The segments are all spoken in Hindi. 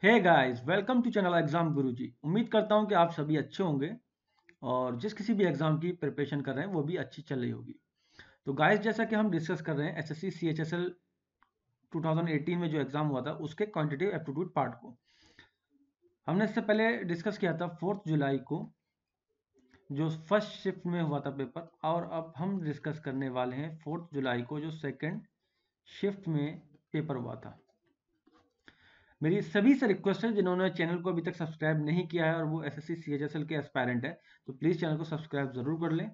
Hey guys, welcome to channel exam Guruji. उम्मीद करता हूं कि आप सभी अच्छे होंगे और जिस किसी भी एग्जाम की प्रिपरेशन कर रहे हैं वो भी अच्छी चल रही होगी। तो गाइस, जैसा कि हम डिस्कस कर रहे हैं एसएससी सीएचएसएल 2018 में जो एग्जाम हुआ था उसके क्वांटिटेटिव एप्टीट्यूड पार्ट को हमने इससे पहले डिस्कस किया था 4 जुलाई को, जो फर्स्ट शिफ्ट में हुआ था पेपर। और अब हम डिस्कस करने वाले हैं 4 जुलाई को जो सेकेंड शिफ्ट में पेपर हुआ था। मेरी सभी से रिक्वेस्ट है, जिन्होंने चैनल को अभी तक सब्सक्राइब नहीं किया है और वो एसएससी सीएचएसएल के एस्पायरेंट है, तो प्लीज़ चैनल को सब्सक्राइब जरूर कर लें।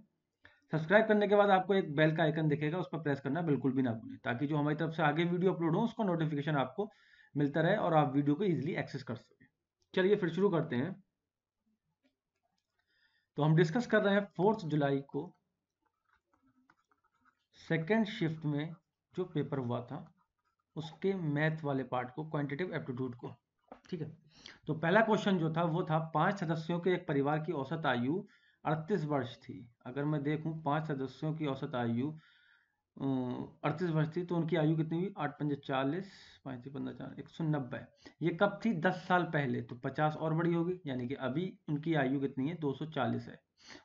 सब्सक्राइब करने के बाद आपको एक बेल का आइकन दिखेगा, उस पर प्रेस करना बिल्कुल भी ना भूलें, ताकि जो हमारी तरफ से आगे वीडियो अपलोड हो उसका नोटिफिकेशन आपको मिलता रहे और आप वीडियो को ईजिली एक्सेस कर सकें। चलिए फिर शुरू करते हैं। तो हम डिस्कस कर रहे हैं 4 जुलाई को सेकेंड शिफ्ट में जो पेपर हुआ था उसके मैथ वाले पार्ट को, क्वांटिटेटिव एप्टीट्यूड को। ठीक है, तो पहला क्वेश्चन जो था वो था 5 सदस्यों के एक परिवार की औसत आयु 38 वर्ष थी। अगर मैं देखूं 5 सदस्यों की औसत आयु 38 वर्ष थी, तो उनकी आयु कितनी हुई? 8 पंजे 40, 5 15 4 190। ये कब थी? 10 साल पहले, तो 50 और बड़ी होगी, यानी कि अभी उनकी आयु कितनी है? 240 है।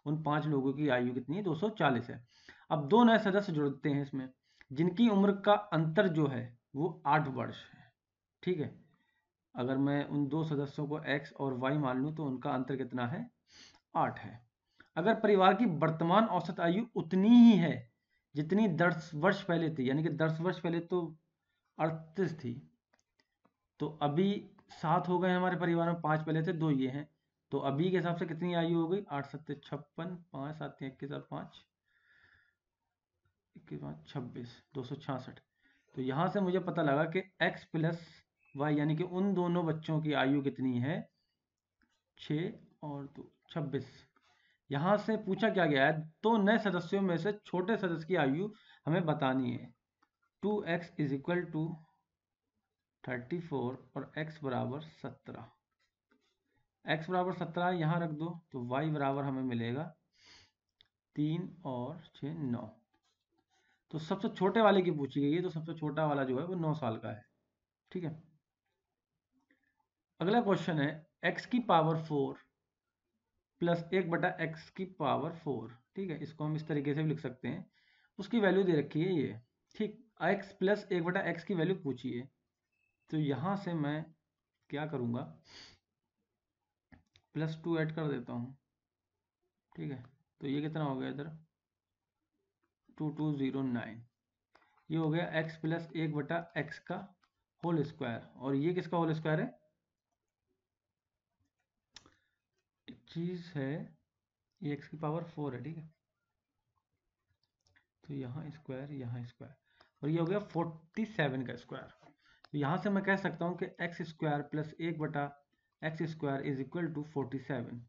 उन 5 लोगों की आयु कितनी है? 240 है। अब दो नए सदस्य जुड़ते हैं इसमें, जिनकी उम्र का अंतर जो है वो 8 वर्ष है। ठीक है, अगर मैं उन दो सदस्यों को x और y मान लूं तो उनका अंतर कितना है? 8 है। अगर परिवार की वर्तमान औसत आयु उतनी ही है जितनी 10 वर्ष पहले थी, यानी कि 10 वर्ष पहले तो 38 थी, तो अभी 7 हो गए हमारे परिवार में, 5 पहले थे, 2 ये हैं, तो अभी के हिसाब से कितनी आयु हो गई? 8 7 56, 5 7 21 और 5 21 5 26, 266। तो यहां से मुझे पता लगा कि x प्लस वाई, यानी कि उन दोनों बच्चों की आयु कितनी है? 6 और 2 26। यहां से पूछा क्या गया है? तो नए सदस्यों में से छोटे सदस्य की आयु हमें बतानी है। 2x इज इक्वल टू 34 और x बराबर 17। x बराबर 17 यहाँ रख दो, तो y बराबर हमें मिलेगा 3 और 6 9। तो सबसे छोटे वाले की पूछी गई है, तो सबसे छोटा वाला जो है वो 9 साल का है। ठीक है, अगला क्वेश्चन है x की पावर 4 प्लस 1/x की पावर 4। ठीक है, इसको हम इस तरीके से भी लिख सकते हैं। उसकी वैल्यू दे रखी है ये। ठीक, x प्लस 1/x की वैल्यू पूछी है, तो यहां से मैं क्या करूंगा? +2 ऐड कर देता हूं। ठीक है, तो ये कितना हो गया इधर? 2209। ये हो गया x प्लस 1/x का होल स्क्वायर, और ये किसका होल स्क्वायर है? एक चीज है, ये x की पावर 4 है। ठीक है, तो यहाँ स्क्वायर, यहाँ स्क्वायर, और ये हो गया 47 का स्क्वायर। तो यहाँ से मैं कह सकता हूँ कि x square plus 1/x square is equal to 47।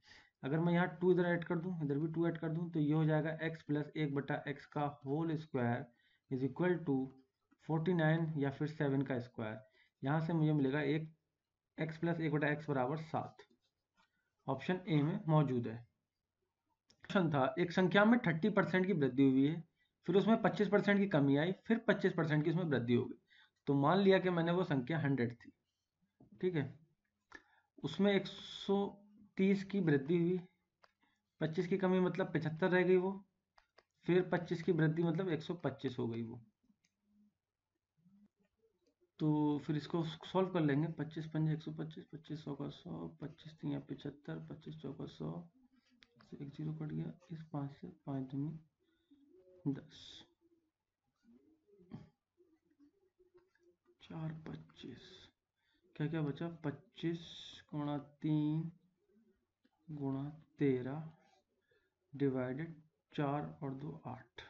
अगर मैं यहाँ 2 इधर ऐड कर दूँ, इधर भी 2 ऐड कर दूँ, तो ये हो जाएगा x प्लस 1/x का whole square is equal to 49 या फिर 7 का स्क्वायर। यहाँ से मुझे मिलेगा एक x प्लस 1/x बराबर 7। ऑप्शन ए में मौजूद है। क्वेश्चन था, एक संख्या में 30% की वृद्धि हुई है, फिर उसमें 25% की कमी आई, फिर 25% की उसमें वृद्धि हो गई। तो मान लिया कि मैंने वो संख्या 100 थी। ठीक है, उसमें 130 की वृद्धि हुई, 25 की कमी मतलब 75 रह गई वो, फिर 25 की वृद्धि मतलब 125 हो गई वो। तो फिर इसको सॉल्व कर लेंगे। 25 पंजे 125, 25 100 का 100, 25 तिया 75, 25 चौका 100, एक जीरो कट गया, इस 5 से 5 दूनी 10, 4 25, क्या क्या बचा? 25 गुणा 3 गुणा 13 डिवाइडेड 4 और 2 8,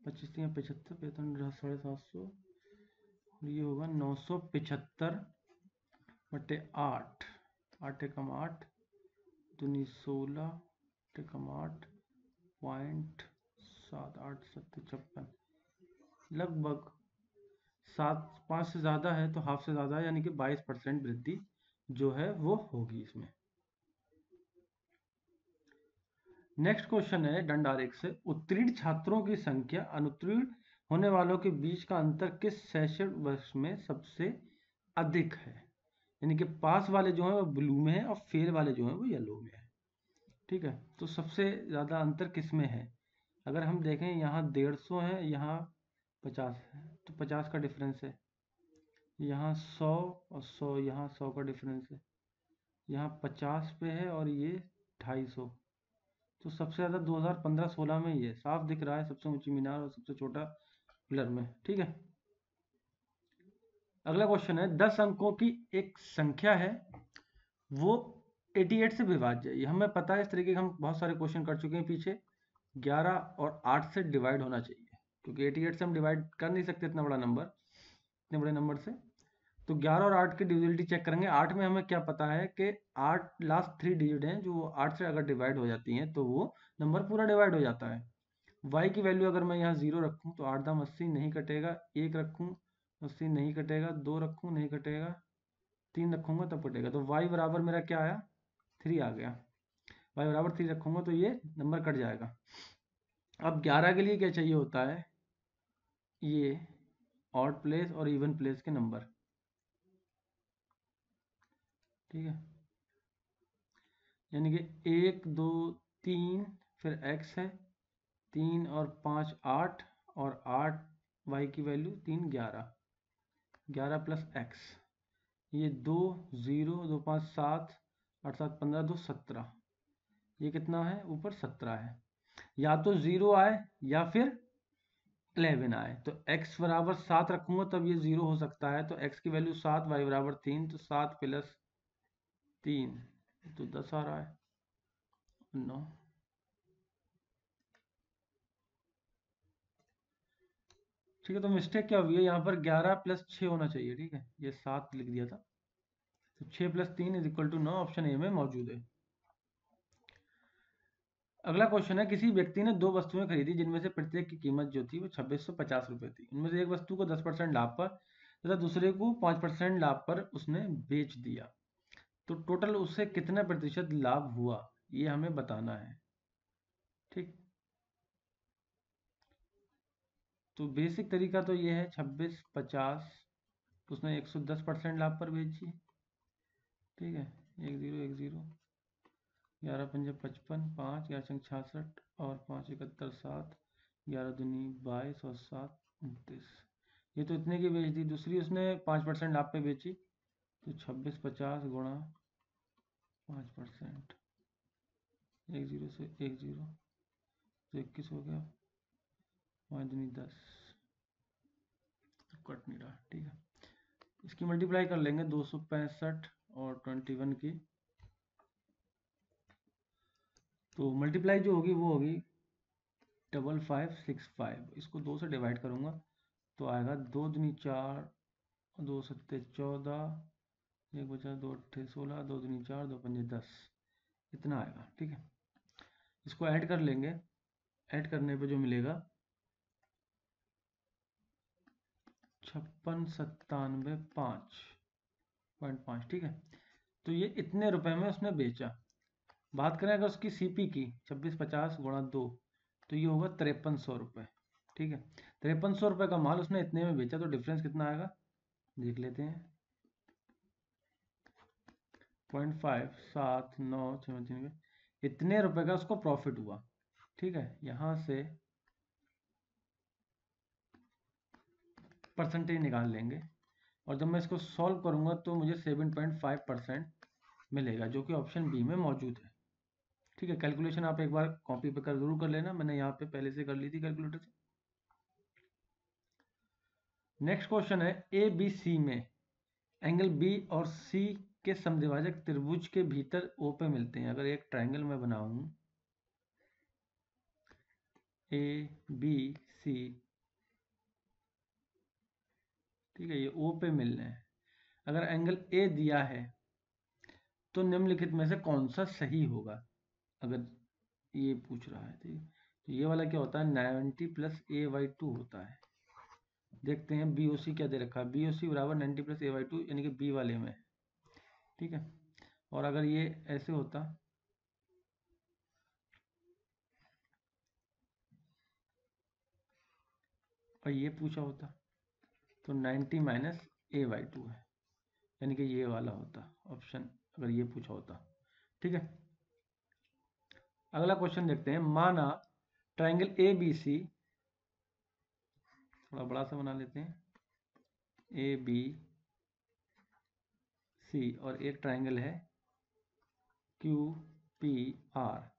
25 तिया 75, 75 750, ये होगा 975 बटे 8, 8 एकम 8 दूनी 16, 8 एकम 8 पॉइंट 7 8 7 56, लगभग 7 5 से ज़्यादा है तो हाफ से ज़्यादा है, यानी कि 22% वृद्धि जो है वो होगी इसमें। नेक्स्ट क्वेश्चन है दंड आरेख से, उत्तीर्ण छात्रों की संख्या अनुत्तीर्ण होने वालों के बीच का अंतर किस शैक्षणिक वर्ष में सबसे अधिक है? यानी कि पास वाले जो हैं वो ब्लू में है और फेल वाले जो हैं वो येलो में है। ठीक है, तो सबसे ज़्यादा अंतर किस में है? अगर हम देखें यहाँ 150 है, यहाँ 50 है, तो 50 का डिफरेंस है। यहाँ 100 और 100, यहाँ 100 का डिफरेंस है। यहाँ 50 पे है और ये 250। तो सबसे ज़्यादा 2015-16 में ही है, साफ दिख रहा है, सबसे ऊंची मीनार और सबसे छोटा पिलर में। ठीक है, अगला क्वेश्चन है 10 अंकों की एक संख्या है, वो 88 से विभाज्य है। ये हमें पता है, इस तरीके के हम बहुत सारे क्वेश्चन कर चुके हैं पीछे। 11 और 8 से डिवाइड होना चाहिए, क्योंकि 88 से हम डिवाइड कर नहीं सकते इतना बड़ा नंबर, इतने बड़े नंबर से। तो 11 और 8 की डिविजिबिलिटी चेक करेंगे। 8 में हमें क्या पता है कि 8 लास्ट 3 डिजिट हैं, जो 8 से अगर डिवाइड हो जाती हैं तो वो नंबर पूरा डिवाइड हो जाता है। y की वैल्यू अगर मैं यहाँ 0 रखूँ तो 8 दाम 80 नहीं कटेगा, 1 रखूँ 80 नहीं कटेगा, 2 रखूँ नहीं कटेगा, 3 रखूँगा तब कटेगा। तो y बराबर मेरा क्या आया? 3 आ गया। y बराबर 3 रखूँगा तो ये नंबर कट जाएगा। अब 11 के लिए क्या चाहिए होता है? ये ऑड प्लेस और इवन प्लेस के नंबर। ठीक है, यानी कि 1 2 3 फिर x है, 3 और 5 8 और 8 y की वैल्यू 3 11, 11 प्लस x, ये 2 0 2 5 7 8 7 15 2 17, ये कितना है? ऊपर 17 है। या तो 0 आए या फिर 11 आए। तो x बराबर 7 रखूंगा तब ये 0 हो सकता है। तो x की वैल्यू 7, y बराबर 3, तो 7 प्लस 3 तो 10 आ रहा है, 9। ठीक है, तो मिस्टेक क्या हुई है यहाँ पर? 11 प्लस 6 होना चाहिए। ठीक है, ये 7 लिख दिया था, तो 6 plus 3 is equal to 9, option A में मौजूद है। अगला क्वेश्चन है, किसी व्यक्ति ने 2 वस्तुएं खरीदी जिनमें से प्रत्येक की कीमत जो थी वो 2650 रुपये थी। उनमें से एक वस्तु को 10% लाभ पर तथा दूसरे को 5% लाभ पर उसने बेच दिया, तो टोटल उससे कितना प्रतिशत लाभ हुआ, ये हमें बताना है। ठीक, तो बेसिक तरीका तो ये है, 2650 उसने 110% लाभ पर बेची। ठीक है, 1010, 11 पंजे 55, 5 11 छंग 66 और 5 71 7, 11 दूनी 22 और 7 29, ये तो इतने की बेच दी। दूसरी उसने 5% लाभ पे बेची, तो 2650 गुणा 5%, 10 से 10 तो 21 हो गया, 5 दूनी 10, कट नहीं रहा। ठीक है, इसकी मल्टीप्लाई कर लेंगे 265 और 21 की, तो मल्टीप्लाई जो होगी वो होगी 5565। इसको 2 से डिवाइड करूंगा तो आएगा 2 दूनी 4, 2 सत्ते 14, 1 बचा 2 अट्ठे 16, 2 दूनी 4, 2 पंजे 10, इतना आएगा। ठीक है, इसको ऐड कर लेंगे, ऐड करने पे जो मिलेगा 5697.5। ठीक है, तो ये इतने रुपए में उसने बेचा। बात करें अगर उसकी सीपी की, 2650 गुणा 2, तो ये होगा 5300 रुपये। ठीक है, 5300 रुपये का माल उसने इतने में बेचा, तो डिफरेंस कितना आएगा देख लेते हैं। 0.5 7 9 6 इतने रुपए का उसको प्रॉफिट हुआ। ठीक है, यहाँ से परसेंटेज निकाल लेंगे, और जब मैं इसको सॉल्व करूंगा तो मुझे 7.5% मिलेगा, जो कि ऑप्शन बी में मौजूद है। ठीक है, कैलकुलेशन आप एक बार कॉपी पे कर जरूर कर लेना, मैंने यहाँ पे पहले से कर ली थी कैलकुलेटर से। नेक्स्ट क्वेश्चन है, ए बी सी में एंगल बी और सी के समद्विभाजक त्रिभुज के भीतर ओ पे मिलते हैं। अगर एक ट्रायंगल मैं बनाऊं ए बी सी, ठीक है, ये ओ पे मिल रहे हैं। अगर एंगल ए दिया है तो निम्नलिखित में से कौन सा सही होगा, अगर ये पूछ रहा है। ठीक है, तो ये वाला क्या होता है, 90 प्लस a/2 होता है। देखते हैं बी ओ सी क्या दे रखा है, बी ओ सी बराबर 90 प्लस a/2, यानी कि बी वाले में। ठीक है, और अगर ये ऐसे होता और ये पूछा होता, तो 90 माइनस a/2 है, यानी कि ये वाला होता ऑप्शन, अगर ये पूछा होता। ठीक है, अगला क्वेश्चन देखते हैं। माना ट्राइंगल ए बी सी, थोड़ा बड़ा सा बना लेते हैं, ए बी सी, और एक ट्राइंगल है Q P R.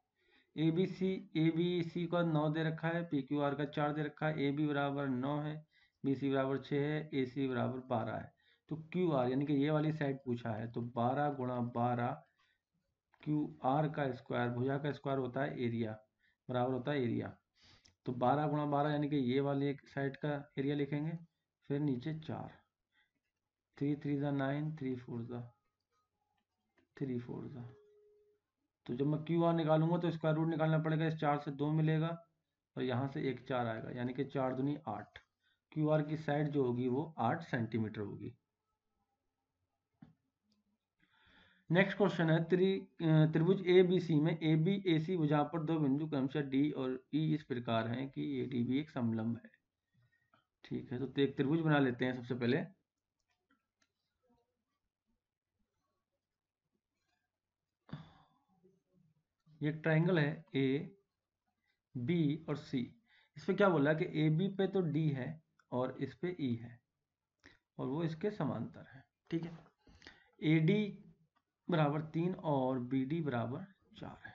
A B C का 9 दे रखा है, पी क्यू आर का 4 दे रखा है, ए बी बराबर 9 है, बी सी बराबर 6 है, ए सी बराबर 12 है। तो क्यू आर यानी कि ये वाली साइड पूछा है, तो 12 गुणा 12 क्यू आर का स्क्वायर, भुजा का स्क्वायर होता है एरिया, बराबर होता है एरिया। तो 12 गुणा 12 यानी कि ये वाली एक साइड का एरिया लिखेंगे, फिर नीचे 4, 3 3 ज़ा 9, 3 4 ज़ा 3 4 ज़ा। तो जब मैं क्यू आर निकालूंगा तो स्क्वायर रूट निकालना पड़ेगा, इस 4 से 2 मिलेगा और यहाँ से एक 4 आएगा, यानी कि 4 दूनी 8। क्यू आर की साइड जो होगी वो 8 सेंटीमीटर होगी। नेक्स्ट क्वेश्चन है, त्रिभुज ए बी सी में ए बी ए सी भुजा पर दो बिंदु क्रमशः डी और ई इस प्रकार हैं कि ए डी भी एक समलंब है। ठीक है, तो एक त्रिभुज बना लेते हैं सबसे पहले। ये ट्राइंगल है ए बी और सी, इस पे क्या बोला कि ए बी पे तो डी है और इस पे ई है और वो इसके समांतर है। ठीक है, ए डी बराबर 3 और बी डी बराबर 4 है।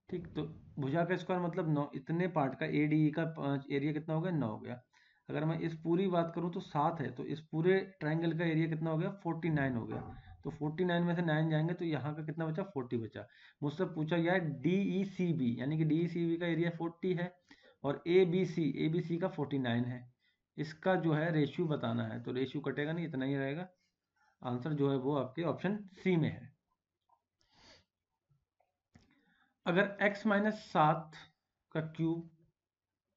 ठीक, तो भुजा का स्क्वायर मतलब 9, इतने पार्ट का ए डी का एरिया कितना हो गया, 9 हो गया। अगर मैं इस पूरी बात करूं तो 7 है, तो इस पूरे ट्राइंगल का एरिया कितना हो गया, 49 हो गया। तो 49 में से 9 जाएंगे तो यहाँ का कितना बचा, 40 बचा। मुझसे पूछा गया है डी ई सी बी, यानी कि डी ई सी बी का एरिया 40 है और ए बी सी का 49 है। इसका जो है रेशियो बताना है, तो रेशियो कटेगा नहीं, इतना ही रहेगा। आंसर जो है वो आपके ऑप्शन सी में है। अगर x माइनस 7 का क्यूब,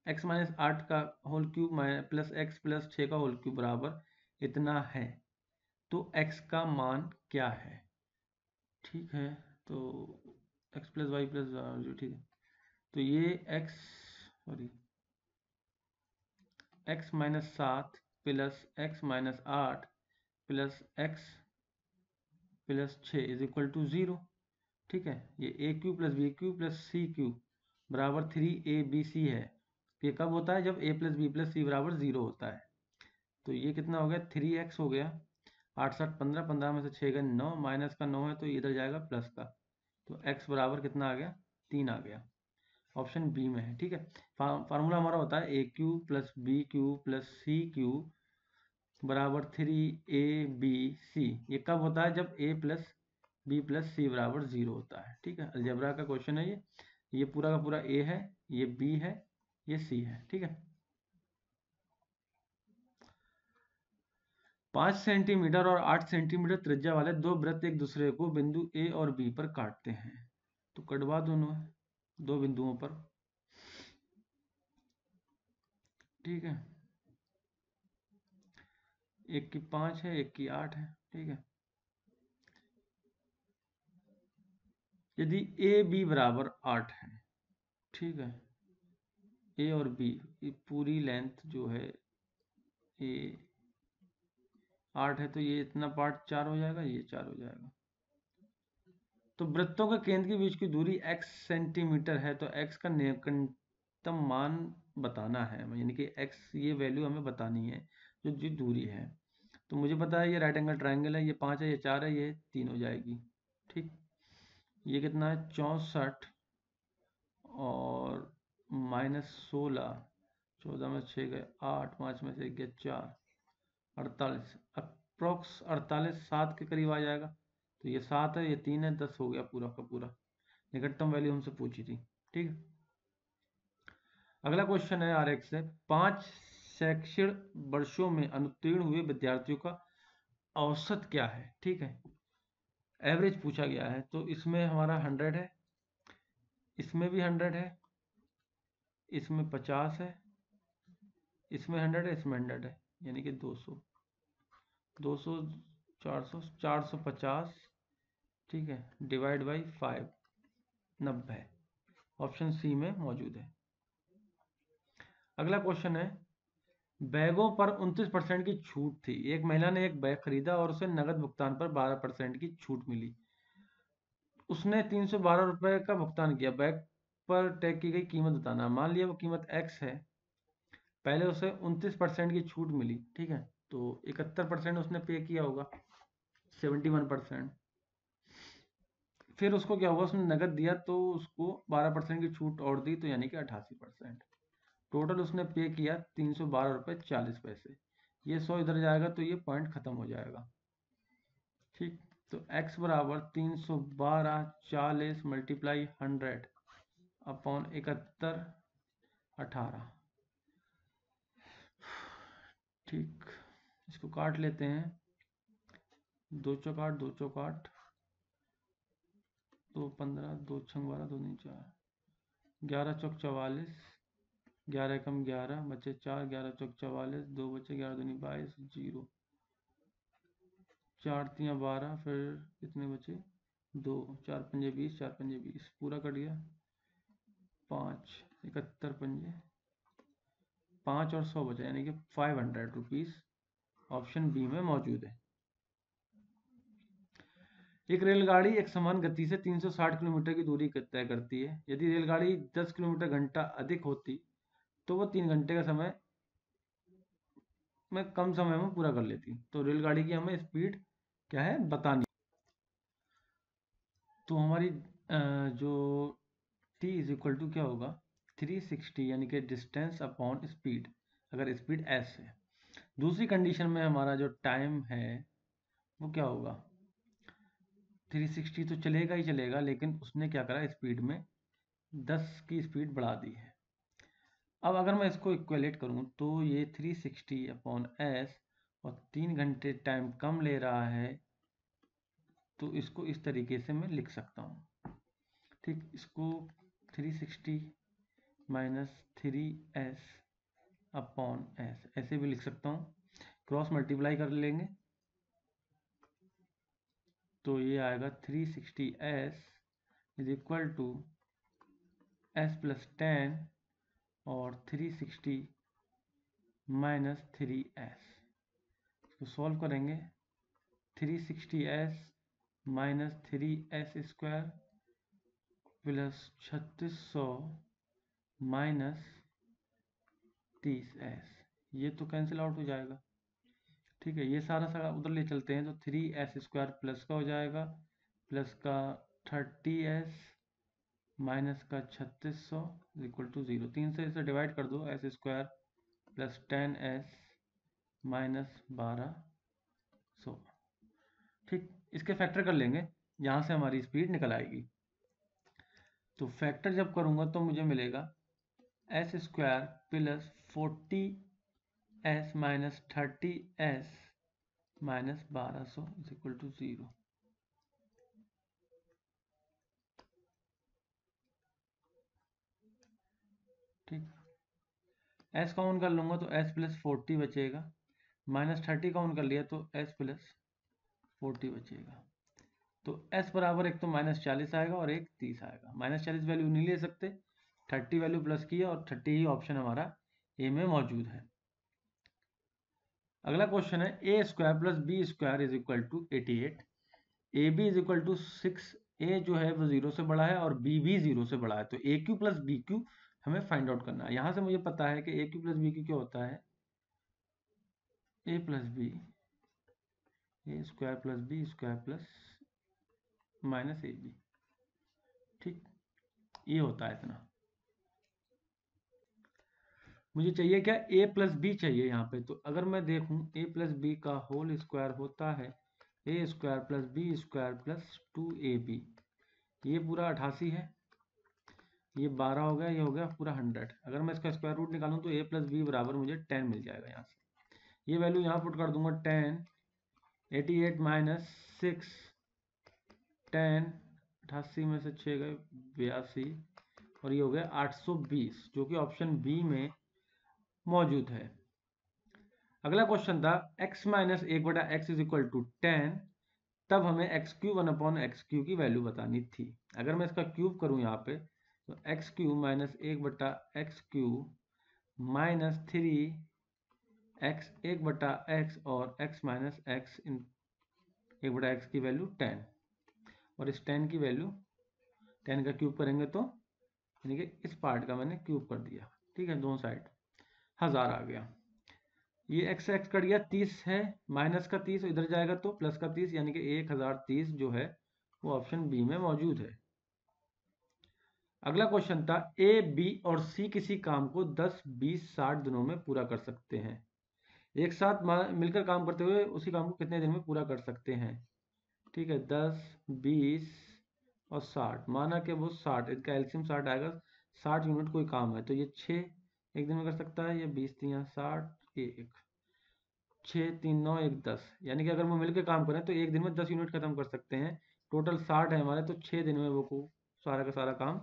x माइनस 8 का whole cube plus x plus 6 का होल क्यूब बराबर इतना है, तो x का मान क्या है। ठीक है, तो x प्लस वाई प्लस, ठीक है, तो ये x minus 7 plus x minus 8 plus x plus 6 is equal to 0। ठीक है, ये a cube plus b cube plus c cube बराबर 3abc है। ये कब होता है, जब a plus b plus c बराबर 0 होता है। तो ये कितना हो गया, 3x हो गया, 8 7 15, 15 में से 6 गए 9, माइनस का 9 है तो इधर जाएगा प्लस का, तो x बराबर कितना आ गया, 3 आ गया। ऑप्शन बी में है। ठीक है, फार्मूला हमारा होता है a cube plus b cube plus c cube बराबर 3abc। ये कब होता है, जब a plus b plus c बराबर 0 होता है। ठीक है, अलजेब्रा का क्वेश्चन है ये पूरा का पूरा a है, ये b है, ये c है। ठीक है, 5 सेंटीमीटर और 8 सेंटीमीटर त्रिज्या वाले दो वृत्त एक दूसरे को बिंदु a और b पर काटते हैं, तो कटवा दोनों है दो बिंदुओं पर। ठीक है, एक की 5 है, एक की 8 है। ठीक है, यदि ए बी बराबर 8 है, ठीक है, ए और बी पूरी लेंथ जो है ए 8 है, तो ये इतना पार्ट 4 हो जाएगा, ये 4 हो जाएगा। तो वृत्तों के केंद्र के बीच की दूरी x सेंटीमीटर है, तो x का न्यूनतम मान बताना है, यानी कि x ये वैल्यू हमें बतानी है जो जो दूरी है। तो मुझे पता है ये राइट एंगल ट्राइंगल है, ये 5 है, ये 4 है, ये 3 हो जाएगी। ठीक, ये कितना है, 64 और -16, 14 में 6 गए 8, 5 में से 1 गया 4, 48, अप्रोक्स 48 7 के करीब आ जाएगा। तो ये 7 है, ये 3 है, 10 हो गया पूरा का पूरा। निकटतम वैल्यू हमसे पूछी थी। ठीक है, अगला क्वेश्चन है आरएक्स से, 5 शैक्षणिक वर्षों में अनुत्तीर्ण हुए विद्यार्थियों का औसत क्या है। ठीक है, एवरेज पूछा गया है, तो इसमें हमारा 100 है, इसमें भी 100 है, इसमें 50 है, इसमें 100 है, इसमें 100 है, यानी कि 200, 200, 400, 450। ठीक है, डिवाइड बाई 5, 90। ऑप्शन सी में मौजूद है। अगला क्वेश्चन है, बैगों पर 29% की छूट थी। एक महिला ने एक बैग खरीदा और उसे नगद भुगतान पर 12% की छूट मिली। उसने 312 रुपये का भुगतान किया। बैग पर टैग की गई कीमत बताना। मान लिया वो कीमत x है। पहले उसे 29% की छूट मिली, ठीक है, तो 71% उसने पे किया होगा, 71%। फिर उसको क्या हुआ, उसने नगद दिया तो उसको 12% की छूट और दी, तो यानी कि 88%। टोटल उसने पे किया 312 रुपये 40 पैसे। ये 100 इधर जाएगा तो ये पॉइंट खत्म हो जाएगा, ठीक। तो x बराबर 312 40 मल्टीप्लाई 100 अपॉन 71 18, ठीक। इसको काट लेते हैं, 2 चौक 8, 2 चौक 8, 2 15, 2 छंग 12, 2 नीचे 4, 11 चौक 44, 11 कम 11 बचे 4, 11 चौक 44, 2 बचे, 11 दूनी 22, 0, 4 तियाँ 12, फिर कितने बचे, 2, 4 पंजे 20, 4 पंजे 20, पूरा कट गया, 5, 71 पंजे 5 और 100 बचा, यानी कि 500 रुपीज़ ऑप्शन बी में मौजूद है। एक रेलगाड़ी एक समान गति से 360 किलोमीटर की दूरी तय करती है। यदि रेलगाड़ी 10 किलोमीटर घंटा अधिक होती तो वो 3 घंटे का समय में कम समय में पूरा कर लेती। तो रेलगाड़ी की हमें स्पीड क्या है बतानी। तो हमारी जो t इज इक्वल टू क्या होगा, 360, यानी कि डिस्टेंस अपॉन स्पीड, अगर स्पीड s है। दूसरी कंडीशन में हमारा जो टाइम है वो क्या होगा, 360 तो चलेगा ही चलेगा, लेकिन उसने क्या करा, स्पीड में 10 की स्पीड बढ़ा दी है। अब अगर मैं इसको इक्वेलेट करूं तो ये 360 अपॉन एस, और 3 घंटे टाइम कम ले रहा है, तो इसको इस तरीके से मैं लिख सकता हूँ, ठीक। इसको 360 माइनस 3s अपॉन एस ऐसे भी लिख सकता हूँ। क्रॉस मल्टीप्लाई कर लेंगे तो ये आएगा 360s is equal to s plus 10 और 360 माइनस 3s। इसको सॉल्व करेंगे, 360s minus 3s square plus 3600 minus 30s, ये तो कैंसिल आउट हो जाएगा, ठीक है। ये सारा सारा उधर ले चलते हैं तो 3s स्क्वायर प्लस का हो जाएगा, प्लस का 30s माइनस का 3600 इक्वल टू 0। 3 से इसे डिवाइड कर दो, s square plus 10s minus 1200, ठीक। इसके फैक्टर कर लेंगे, यहाँ से हमारी स्पीड निकल आएगी। तो फैक्टर जब करूँगा तो मुझे मिलेगा s square plus 40s minus 30s minus 1200 is equal to 0। ठीक, s काउंट कर लूँगा तो s प्लस 40 बचेगा, माइनस 30 काउंट कर लिया तो s प्लस 40 बचेगा। तो s बराबर एक तो माइनस 40 आएगा और एक 30 आएगा। माइनस 40 वैल्यू नहीं ले सकते, 30 वैल्यू प्लस की है और 30 ही ऑप्शन हमारा ए में मौजूद है। अगला क्वेश्चन है a square plus b square is equal to 88। A b is equal to 6, a जो है वो 0 से बड़ा है और बी भी 0 से बड़ा है। तो a cube plus b cube हमें फाइंड आउट करना है। यहाँ से मुझे पता है कि a cube plus b cube क्या होता है, a plus b, a square plus b square plus minus a b, ठीक, ये होता है इतना। मुझे चाहिए क्या, a प्लस बी चाहिए यहाँ पे। तो अगर मैं देखूँ a प्लस बी का होल स्क्वायर होता है a square plus b square plus 2ab, ये पूरा 88 है, ये 12 हो गया, ये हो गया पूरा 100। अगर मैं इसका स्क्वायर रूट निकालूँ तो a प्लस बी बराबर मुझे 10 मिल जाएगा। यहाँ से ये वैल्यू यहाँ पुट कर दूंगा, 10, 88 माइनस 6, 10, 88 में से 6 गए 82, और ये हो गया 820, जो कि ऑप्शन बी में मौजूद है। अगला क्वेश्चन था x minus 1/x is equal to 10, तब हमें एक्स क्यूब 1/x क्यू की वैल्यू बतानी थी। अगर मैं इसका क्यूब करूं यहाँ पे तो x cube minus 1/x cube minus 3 x 1/x और x माइनस एक्स इन 1/x की वैल्यू 10, और इस 10 की वैल्यू 10 का क्यूब करेंगे तो यानी कि इस पार्ट का मैंने क्यूब कर दिया, ठीक है, दोनों साइड 1000 आ गया। ये x x कट गया, 30 है, माइनस का 30 इधर जाएगा तो प्लस का 30, यानी कि 1030 जो है वो ऑप्शन बी में मौजूद है। अगला क्वेश्चन था ए, बी और सी किसी काम को 10, 20, 60 दिनों में पूरा कर सकते हैं। एक साथ मिलकर काम करते हुए उसी काम को कितने दिन में पूरा कर सकते हैं? ठीक है, 10, 20 और 60, माना कि वो 60, इसका एलसीएम 60 आएगा, 60 यूनिट कोई काम है तो ये 6 एक दिन में कर सकता है, ये 20 3 60, ये 6 3 9 1 10, यानी कि अगर वो मिलकर काम करें तो एक दिन में 10 यूनिट खत्म कर सकते हैं। टोटल 60 है हमारे, तो 6 दिन में वो को सारा का सारा काम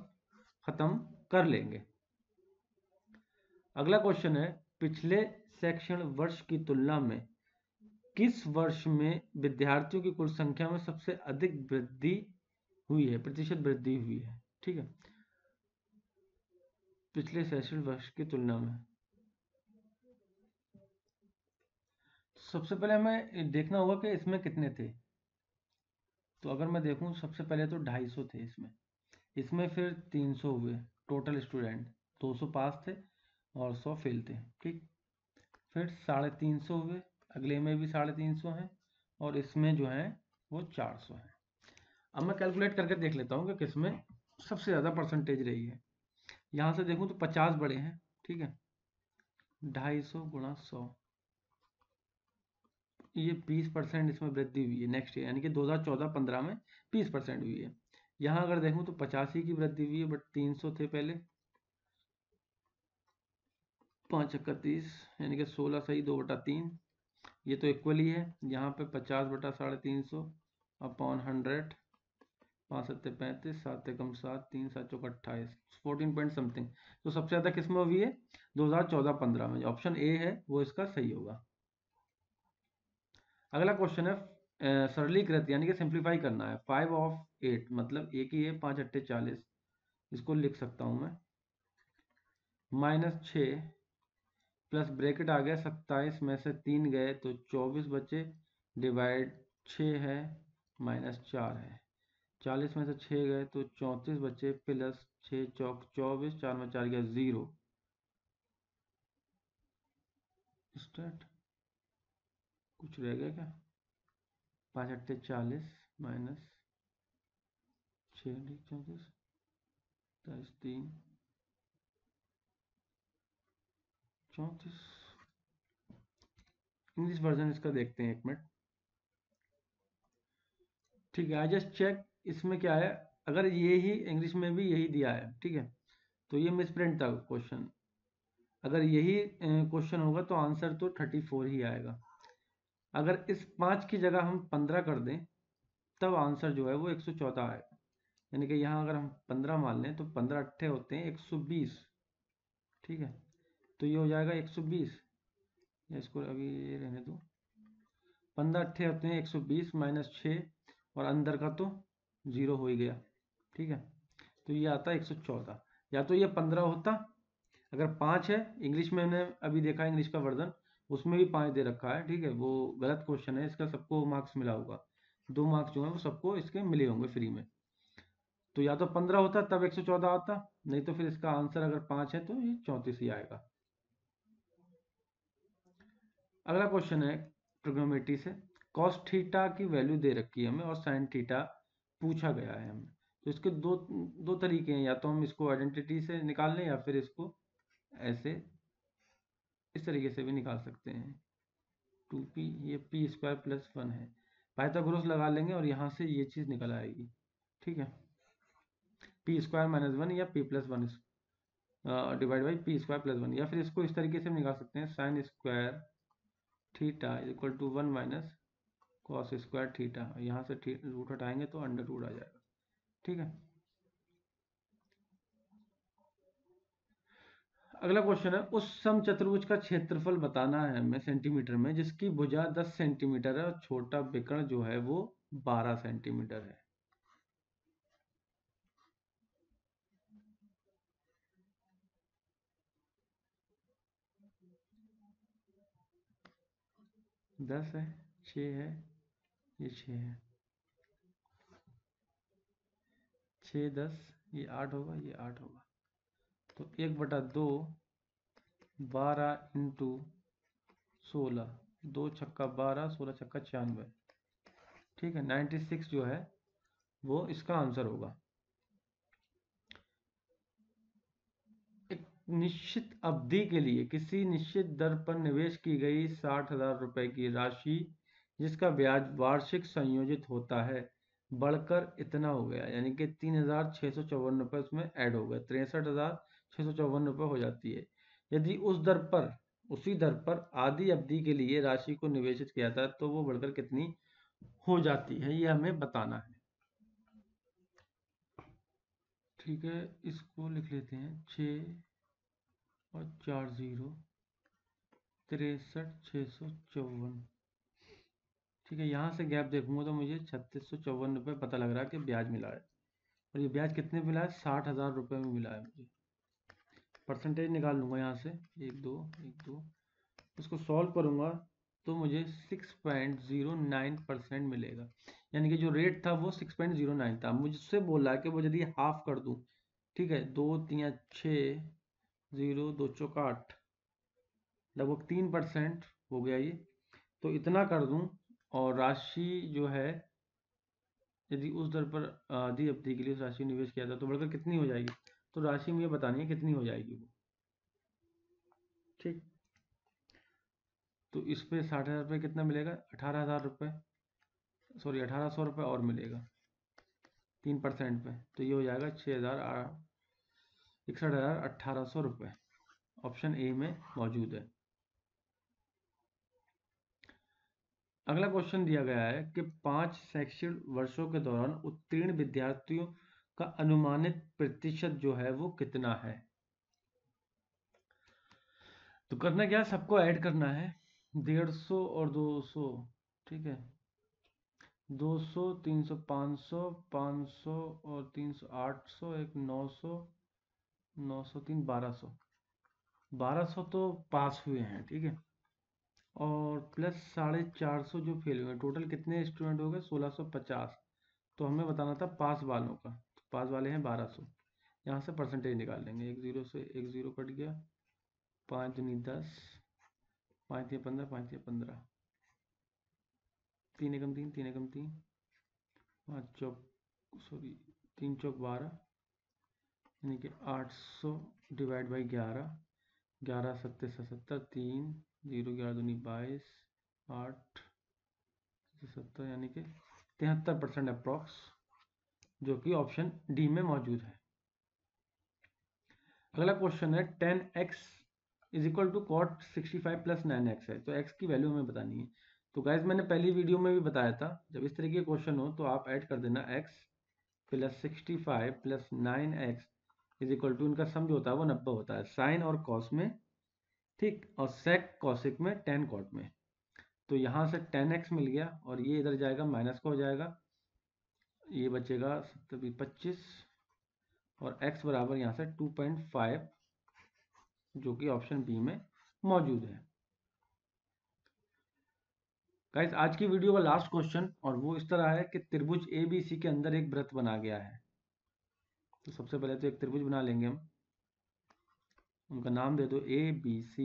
खत्म कर लेंगे। अगला क्वेश्चन है, पिछले शैक्षणिक वर्ष की तुलना में किस वर्ष में विद्यार्थियों की कुल संख्या में सबसे अधिक वृद्धि हुई है, प्रतिशत वृद्धि हुई है? ठीक है, पिछले शैक्षणिक वर्ष की तुलना में सबसे पहले हमें देखना होगा कि इसमें कितने थे। तो अगर मैं देखूं, सबसे पहले तो 250 थे इसमें, इसमें फिर 300 हुए टोटल स्टूडेंट, 200 पास थे और 100 फेल थे, ठीक। फिर 350 हुए, अगले में भी 350 हैं, और इसमें जो है वो 400 है। अब मैं कैलकुलेट करके देख लेता हूँ कि किसमें सबसे ज़्यादा परसेंटेज रही है। यहाँ से देखूँ तो 50 बड़े हैं, ठीक है, 250 गुणा 100, ये 20% इसमें वृद्धि हुई है नेक्स्ट ईयर, यानी कि 2014-15 में 20% हुई है। यहाँ अगर देखूँ तो 85 की वृद्धि हुई है, बट 300 थे पहले, 5 31 30, यानी कि 16 सही 2/3, ये तो इक्वल ही है। यहाँ पे 50/350 अपॉन 100, 5 7 35, 7 कम 7, 3 7 चौक 28, 14 पॉइंट समथिंग। तो सबसे ज़्यादा किस में हुई है? 2014-15 में। ऑप्शन ए है वो इसका सही होगा। अगला क्वेश्चन है, सरलीकृत यानी कि सिंप्लीफाई करना है। 5 ऑफ 8 मतलब एक ही है, 5 8 40, इसको लिख सकता हूँ मैं, माइनस 6 प्लस ब्रैकेट आ गया 27 में से 3 गए तो 24 बचे, डिवाइड 6 है माइनस 4 है, 40 में से 6 गए तो 34 बचे, प्लस 6 चौक 24, 4 में 4 गया 0, स्टार्ट। कुछ रह गया क्या? 5 8 40 माइनस 6 34 3 34। इंग्लिश वर्जन इसका देखते हैं, एक मिनट। ठीक है, आई जस्ट चेक, इसमें क्या है, अगर ये ही इंग्लिश में भी यही दिया है, ठीक है, तो ये मिसप्रिंट था क्वेश्चन। अगर यही क्वेश्चन होगा तो आंसर तो 34 ही आएगा। अगर इस 5 की जगह हम 15 कर दें तब आंसर जो है वो 114 आएगा। यानी कि यहाँ अगर हम 15 मान लें तो 15 अट्ठे होते हैं 120, ठीक है, तो ये हो जाएगा 120, या इसको अभी ये रहने दो, 15 अट्ठे होते हैं 120 माइनस 6, और अंदर का तो 0 हो ही गया, ठीक है, तो ये आता है 114। या तो ये 15 होता, अगर 5 है, इंग्लिश में मैंने अभी देखा इंग्लिश का वर्जन, उसमें भी 5 दे रखा है, ठीक है, वो गलत क्वेश्चन है, इसका सबको मार्क्स मिला होगा, 2 मार्क्स जो है वो सबको इसके मिले होंगे फ्री में। तो या तो 15 होता तब 114 आता, नहीं तो फिर इसका आंसर अगर 5 है तो ये 34 ही आएगा। अगला क्वेश्चन है ट्रिग्नोमेट्री से, कॉस थीटा की वैल्यू दे रखी है हमें और साइन थीटा पूछा गया है हमें। तो इसके दो दो तरीके हैं, या तो हम इसको आइडेंटिटी से निकाल लें या फिर इसको ऐसे इस तरीके से भी निकाल सकते हैं। 2p, ये p स्क्वायर प्लस 1 है, पाइथागोरस लगा लेंगे और यहाँ से ये चीज़ निकल आएगी, ठीक है, p स्क्वायर माइनस 1 या p plus 1 divide by p square plus 1, या फिर इसको इस तरीके से निकाल सकते हैं, sine square theta equal to 1 minus cos square theta, यहाँ से रूट हटाएंगे तो अंडर रूट आ जाएगा, ठीक है। अगला क्वेश्चन है, उस समचतुर्भुज का क्षेत्रफल बताना है हमें सेंटीमीटर में जिसकी भुजा 10 सेंटीमीटर है और छोटा विकर्ण जो है वो 12 सेंटीमीटर है। 10 है, 6 है, ये 6 है, 6 10, ये 8 होगा, ये 8 होगा। तो 1/2 12 इंटू 16, 2 छक्का 12, 16 छक्का 96। ठीक है, 96 जो है वो इसका आंसर होगा। एक निश्चित अवधि के लिए किसी निश्चित दर पर निवेश की गई 60,000 रुपए की राशि जिसका ब्याज वार्षिक संयोजित होता है बढ़कर इतना हो गया, यानी कि 3,654 रुपये उसमें ऐड हो गए, 63,654 रुपये हो जाती है। यदि उसी दर पर आधी अवधि के लिए राशि को निवेशित किया था तो वो बढ़कर कितनी हो जाती है, ये हमें बताना है। ठीक है, इसको लिख लेते हैं 6 और 4 0, 63,654। ठीक है, यहाँ से गैप देखूंगा तो मुझे 3,654 रुपये पता लग रहा है कि ब्याज मिला है। और ये ब्याज कितने मिला है? 60,000 रुपये में मिला है मुझे। परसेंटेज निकाल लूंगा यहाँ से, 1 2 1 2, इसको सॉल्व करूंगा तो मुझे 6.09% मिलेगा। यानी कि जो रेट था वो 6.09 था। मुझसे बोला है कि वो यदि हाफ कर दूं, ठीक है, 2 3 6 0 2 चौका 8, लगभग 3% हो गया ये। तो इतना कर दूं और राशि जो है यदि उस दर पर आधी अवधि के लिए उस राशि निवेश किया था तो बढ़कर कितनी हो जाएगी, तो राशि मुझे बतानी है कितनी हो जाएगी वो। ठीक, तो इस पे 60,000 रुपये कितना मिलेगा? 18,000 रुपये, सॉरी 1,800 रुपये और मिलेगा 3% पे, तो ये हो जाएगा 61,1800 रुपये। ऑप्शन ए में मौजूद है। अगला क्वेश्चन दिया गया है कि 5 शैक्षणिक वर्षों के दौरान उत्तीर्ण विद्यार्थियों का अनुमानित प्रतिशत जो है वो कितना है। तो करना क्या, सबको ऐड करना है, 150 और 200, ठीक है, 200 300 500 500 और 300 800, एक 900 900 3 1200 तो पास हुए हैं, ठीक है, और प्लस 450 जो फेल हुए, टोटल कितने स्टूडेंट हो गए? 1650। तो हमें बताना था पास वालों का, तो पास वाले हैं 1200। यहाँ से परसेंटेज निकाल लेंगे, 1 0 से 1 0 कट गया, 5 दूनी 10, 5 3 15, 5 3 15, 3 एकम 3, 3 एकम 3, 5 चौक, सॉरी 3 चौक 12, यानी कि 800 डिवाइड बाई 11, 11 सत्ते 77, 3 0 11 दूनी 22, 8 70, यानी कि 73% अप्रॉक्स, जो कि ऑप्शन डी में मौजूद है। अगला क्वेश्चन है 10x is equal to cot 65 plus 9x है, तो x की वैल्यू हमें बतानी है। तो गाइज मैंने पहली वीडियो में भी बताया था, जब इस तरीके के क्वेश्चन हो तो आप ऐड कर देना x plus 65 plus 9x is equal to, इनका सम जो होता है वो 90 होता है, साइन और कॉस में, ठीक, और सेक कॉसिक में, टेन कॉट में। तो यहाँ से 10x मिल गया और ये इधर जाएगा माइनस का हो जाएगा, ये बचेगा 25, और x बराबर यहाँ से 2.5, जो कि ऑप्शन बी में मौजूद है। गाइस आज की वीडियो का लास्ट क्वेश्चन, और वो इस तरह है कि त्रिभुज ABC के अंदर एक वृत्त बना गया है। तो सबसे पहले तो एक त्रिभुज बना लेंगे हम, उनका नाम दे दो ABC,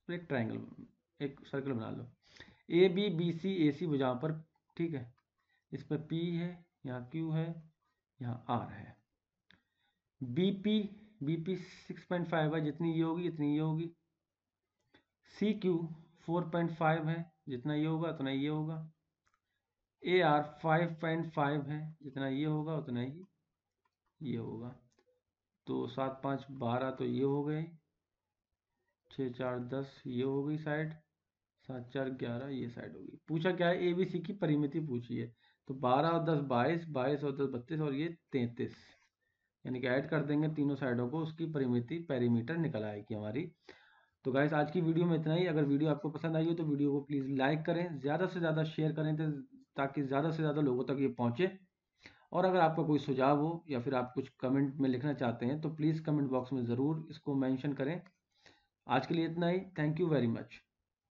एक ट्राइंगल, एक सर्कल बना लो, ABBCAC भुजाओं पर, ठीक है, इस पर P है, यहाँ Q है, यहाँ R है। BP 6.5 है, जितनी ये होगी इतनी ये होगी। CQ 4.5 है, जितना ये होगा उतना ये होगा। AR 5.5 है, जितना ये होगा उतना ही ये होगा। तो 7 5 12, तो ये हो गए, 6 4 10, ये हो गई साइड, 7 4 11, ये साइड होगी। पूछा क्या है, ABC की परिमिति पूछी है, तो 12 और 10 22, 22 और 10 32, और ये 33, यानी कि ऐड कर देंगे तीनों साइडों को, उसकी परिमिति पेरीमीटर निकल आएगी हमारी। तो गाइस आज की वीडियो में इतना ही। अगर वीडियो आपको पसंद आई हो तो वीडियो को प्लीज़ लाइक करें, ज़्यादा से ज़्यादा शेयर करें, ताकि ज़्यादा से ज़्यादा लोगों तक ये पहुँचे। और अगर आपका कोई सुझाव हो या फिर आप कुछ कमेंट में लिखना चाहते हैं तो प्लीज़ कमेंट बॉक्स में ज़रूर इसको मेंशन करें। आज के लिए इतना ही, थैंक यू वेरी मच।